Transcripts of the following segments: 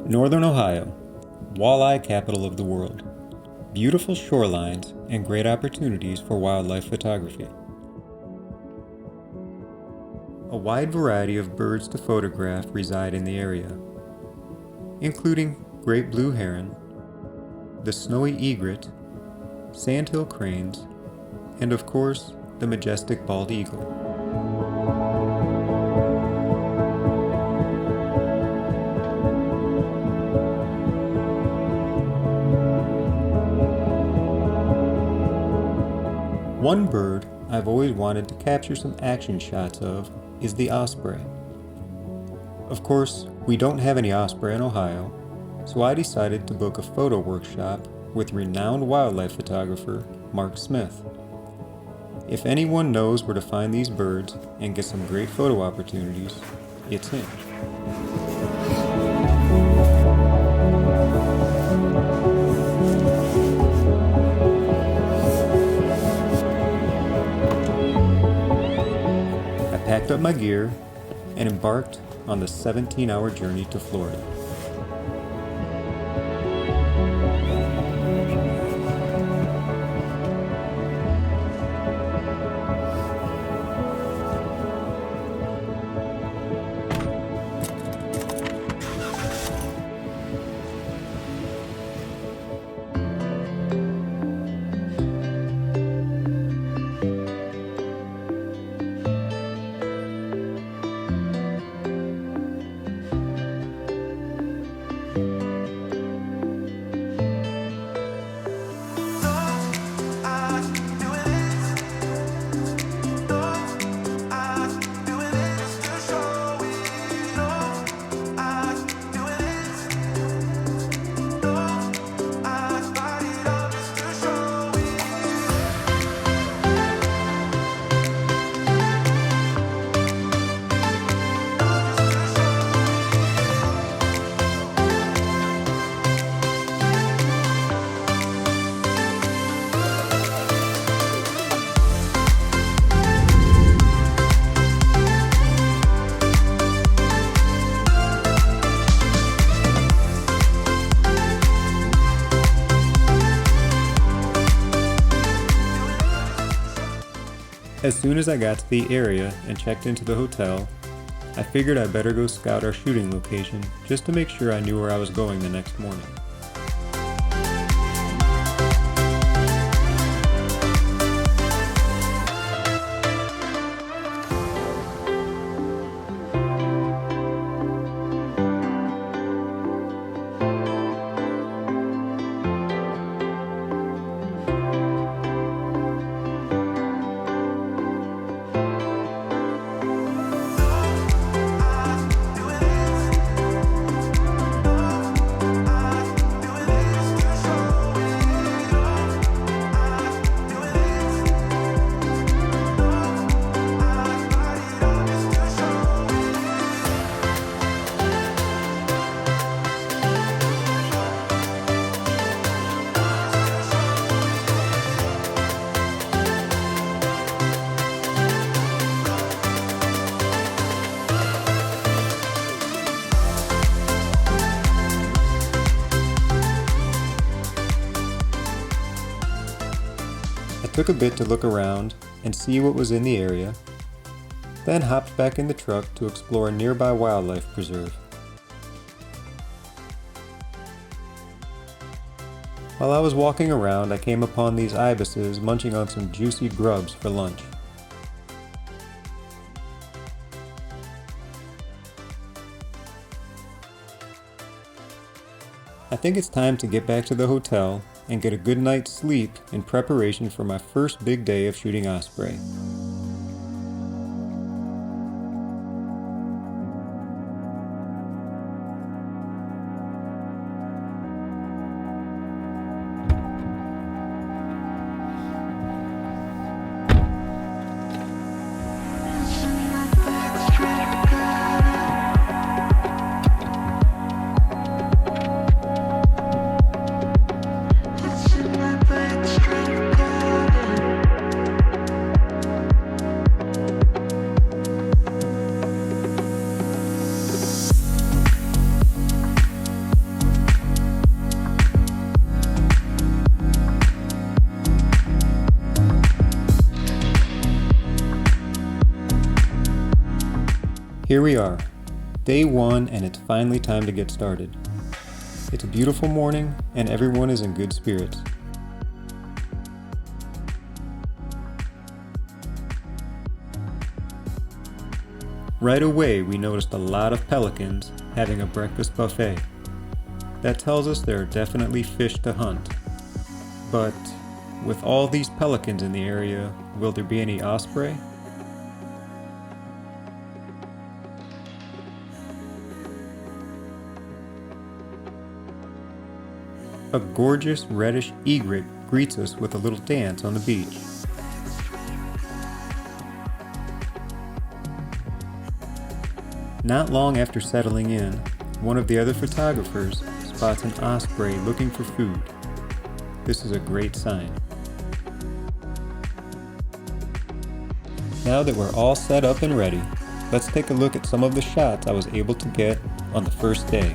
Northern Ohio, walleye capital of the world. Beautiful shorelines and great opportunities for wildlife photography. A wide variety of birds to photograph reside in the area, including great blue heron, the snowy egret, sandhill cranes, and of course, the majestic bald eagle. One bird I've always wanted to capture some action shots of is the osprey. Of course, we don't have any osprey in Ohio, so I decided to book a photo workshop with renowned wildlife photographer Mark Smith. If anyone knows where to find these birds and get some great photo opportunities, it's him. I packed up my gear and embarked on the 17-hour journey to Florida. As soon as I got to the area and checked into the hotel, I figured I'd better go scout our shooting location just to make sure I knew where I was going the next morning. I took a bit to look around and see what was in the area, then hopped back in the truck to explore a nearby wildlife preserve. While I was walking around, I came upon these ibises munching on some juicy grubs for lunch. I think it's time to get back to the hotel and get a good night's sleep in preparation for my first big day of shooting osprey. Here we are, day 1, and it's finally time to get started. It's a beautiful morning, and everyone is in good spirits. Right away, we noticed a lot of pelicans having a breakfast buffet. That tells us there are definitely fish to hunt. But with all these pelicans in the area, will there be any osprey? A gorgeous reddish egret greets us with a little dance on the beach. Not long after settling in, one of the other photographers spots an osprey looking for food. This is a great sign. Now that we're all set up and ready, let's take a look at some of the shots I was able to get on the first day.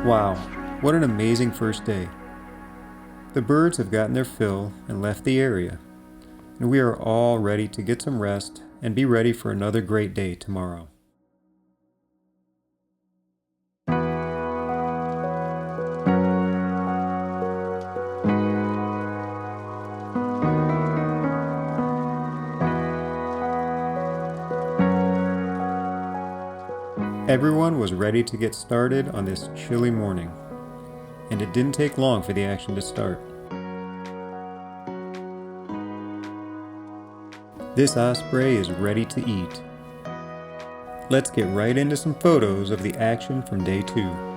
Wow, what an amazing first day. The birds have gotten their fill and left the area, and we are all ready to get some rest and be ready for another great day tomorrow. Everyone was ready to get started on this chilly morning, and it didn't take long for the action to start. This osprey is ready to eat. Let's get right into some photos of the action from day 2.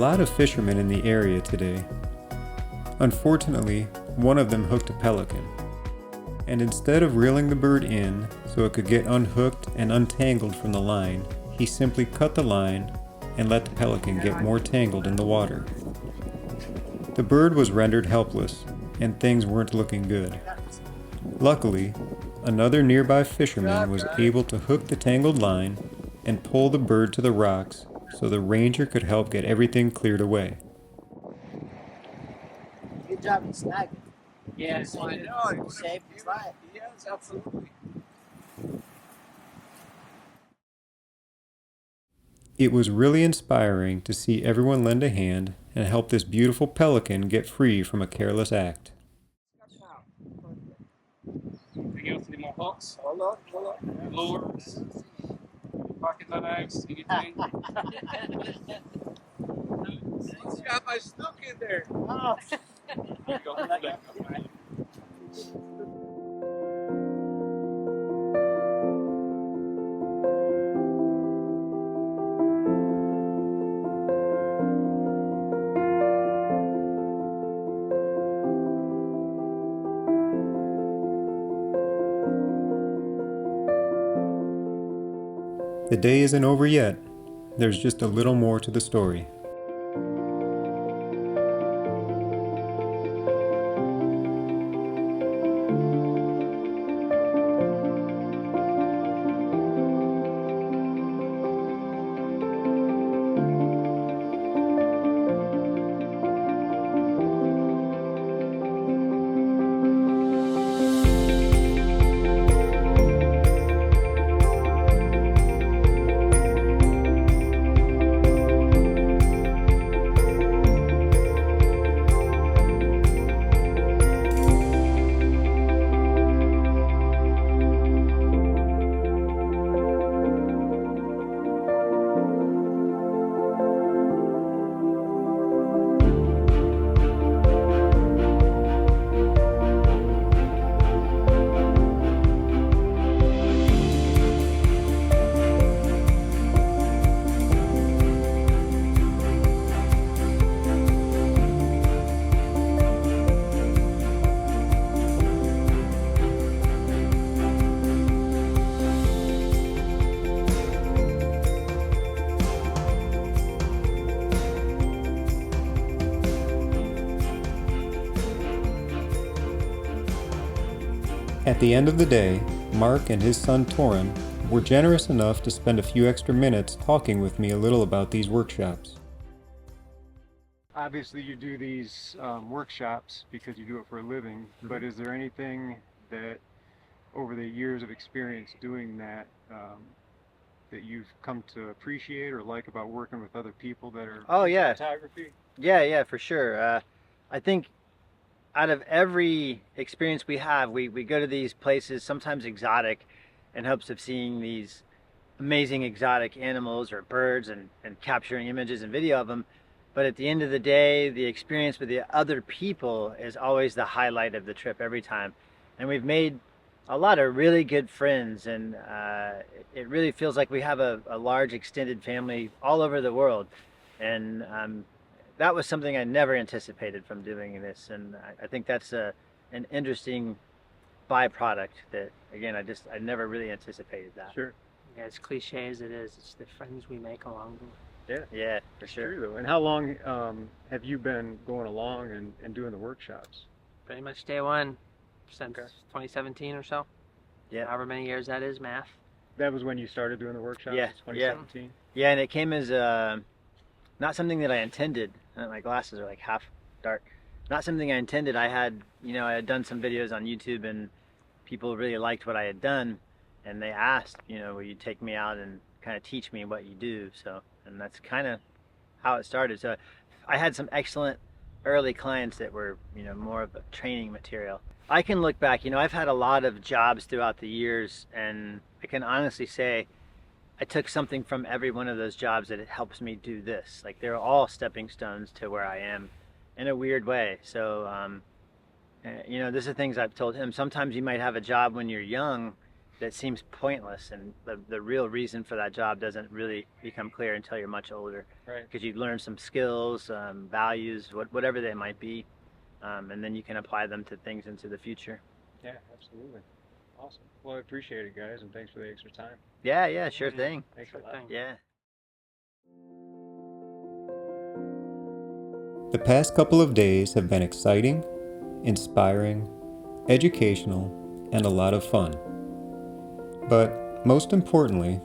lot of fishermen in the area today. Unfortunately, one of them hooked a pelican, and instead of reeling the bird in so it could get unhooked and untangled from the line, he simply cut the line and let the pelican get more tangled in the water. The bird was rendered helpless, and things weren't looking good. Luckily, another nearby fisherman was able to hook the tangled line and pull the bird to the rocks so the ranger could help get everything cleared away. Good job in snagging. Yes, I know. You saved his life. Yes, absolutely. It was really inspiring to see everyone lend a hand and help this beautiful pelican get free from a careless act. Anything else? Any more hooks? Hold on. Lures, pocket knives, anything? Got my snook in there. Oh. There you go. Pull that up, man. The day isn't over yet. There's just a little more to the story. At the end of the day, Mark and his son Torin were generous enough to spend a few extra minutes talking with me a little about these workshops. Obviously you do these workshops because you do it for a living, but is there anything that over the years of experience doing that that you've come to appreciate or like about working with other people that are photography? Yeah, for sure. I think out of every experience we have, we go to these places, sometimes exotic, in hopes of seeing these amazing exotic animals or birds and capturing images and video of them. But at the end of the day, the experience with the other people is always the highlight of the trip every time. And we've made a lot of really good friends, and it really feels like we have a large extended family all over the world. And that was something I never anticipated from doing this, and I think that's an interesting byproduct that, again, I never really anticipated that. Sure. Yeah, as cliche as it is, it's the friends we make along the way. Yeah, for sure. True though. And how long have you been going along and doing the workshops? Pretty much day one, since 2017 or so. Yeah. However many years that is, math. That was when you started doing the workshops? Yeah, 2017? Yeah, and it came as not something that I intended. My glasses are like half dark. Not something I intended. I had done some videos on YouTube, and people really liked what I had done, and they asked, will you take me out and kind of teach me what you do? So, and that's kind of how it started. So I had some excellent early clients that were, more of a training material. I can look back, I've had a lot of jobs throughout the years, and I can honestly say I took something from every one of those jobs that it helps me do this. Like, they're all stepping stones to where I am in a weird way. So, this are things I've told him. Sometimes you might have a job when you're young that seems pointless, and the real reason for that job doesn't really become clear until you're much older, Right. because you learn some skills, values, whatever they might be, and then you can apply them to things into the future. Yeah, absolutely. Awesome. Well, I appreciate it, guys, and thanks for the extra time. Yeah, sure Yeah. thing. Thanks Sure a lot. thing. Yeah. The past couple of days have been exciting, inspiring, educational, and a lot of fun. But most importantly,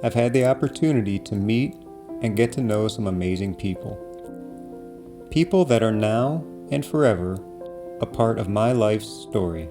I've had the opportunity to meet and get to know some amazing people. People that are now and forever a part of my life's story.